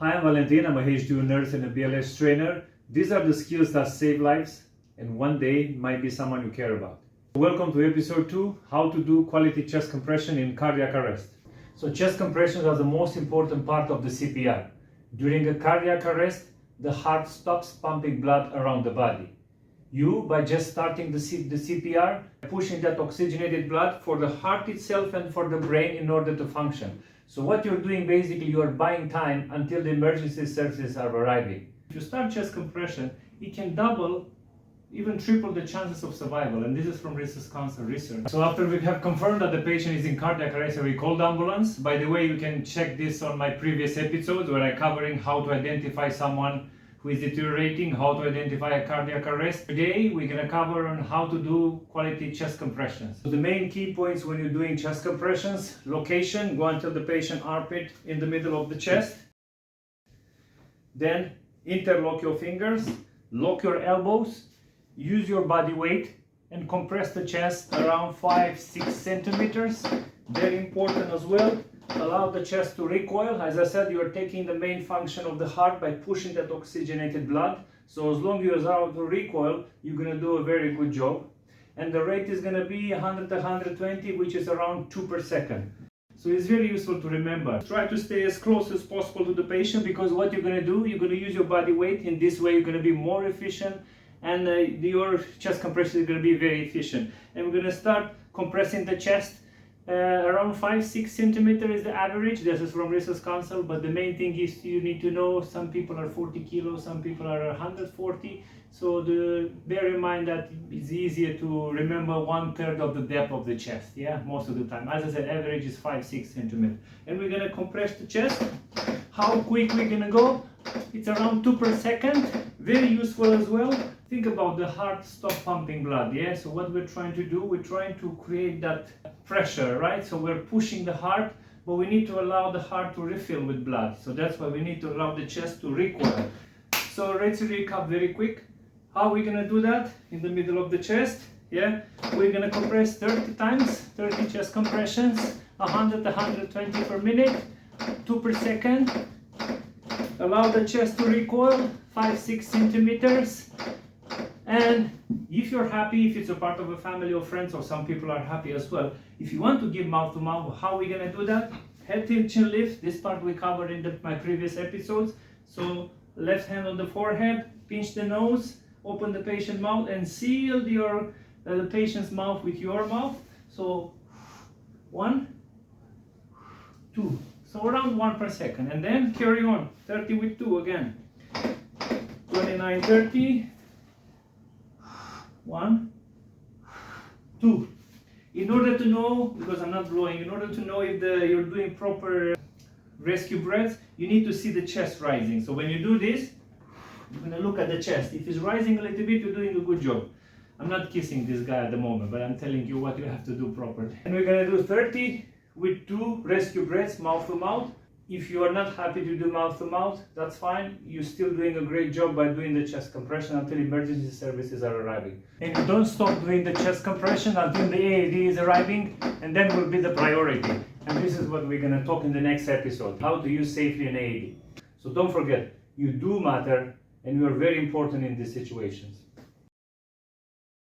Hi, I'm Valentin. I'm a HDU nurse and a BLS trainer. These are the skills that save lives and one day might be someone you care about. Welcome to episode 2, how to do quality chest compression in cardiac arrest. So chest compressions are the most important part of the CPR. During a cardiac arrest, the heart stops pumping blood around the body. You, by just starting the CPR, pushing that oxygenated blood for the heart itself and for the brain in order to function. So what you're doing, basically, you are buying time until the emergency services are arriving. If you start chest compression, it can double, even triple the chances of survival, and this is from Research Council research. So after we have confirmed that the patient is in cardiac arrest, we call the ambulance. By the way, you can check this on my previous episodes where I'm covering how to identify someone who is deteriorating, how to identify a cardiac arrest. Today we're going to cover on how to do quality chest compressions. So the main key points when you're doing chest compressions: location, go until the patient armpit in the middle of the chest. Then interlock your fingers, lock your elbows, use your body weight and compress the chest around 5-6 centimeters. Very important as well. Allow the chest to recoil. As I said, you are taking the main function of the heart by pushing that oxygenated blood. So as long as you allow it to recoil, you're going to do a very good job. And the rate is going to be 100 to 120, which is around 2 per second. So it's very useful to remember. Try to stay as close as possible to the patient, because what you're going to do, you're going to use your body weight. In this way, you're going to be more efficient, and your chest compression is going to be very efficient. And we're going to start compressing the chest. Around 5-6 centimeters is the average. This is from Research Council, but the main thing is you need to know some people are 40 kilos, some people are 140. So bear in mind that it's easier to remember 1/3 of the depth of the chest, yeah, most of the time. As I said, average is 5-6 centimeters. And we're going to compress the chest. How quick we're going to go? It's around 2 per second. Very useful as well. Think about the heart stop pumping blood, yeah? So what we're trying to do, we're trying to create that pressure, right? So we're pushing the heart, but we need to allow the heart to refill with blood. So that's why we need to allow the chest to recoil. So let's recap very quick. How are we going to do that? In the middle of the chest, yeah? We're going to compress 30 times, 30 chest compressions, 100 to 120 per minute, 2 per second. Allow the chest to recoil, 5-6 centimeters. And if you're happy, if it's a part of a family or friends, or some people are happy as well, if you want to give mouth to mouth, how are we going to do that? Head tilt chin lift. This part we covered in my previous episodes. So left hand on the forehead, pinch the nose, open the patient mouth and seal the patient's mouth with your mouth. So 1, 2. So around 1 per second. And then carry on. 30 with 2 again. 29, 30. 1, 2. In order to know, because I'm not blowing, in order to know if you're doing proper rescue breaths, you need to see the chest rising. So when you do this, you're going to look at the chest. If it's rising a little bit, you're doing a good job. I'm not kissing this guy at the moment, but I'm telling you what you have to do properly. And we're going to do 30 with 2 rescue breaths, mouth to mouth. If you are not happy to do mouth to mouth, that's fine. You're still doing a great job by doing the chest compression until emergency services are arriving. And don't stop doing the chest compression until the AED is arriving, and then will be the priority. And this is what we're going to talk in the next episode, how to use safely an AED. So don't forget, you do matter, and you are very important in these situations.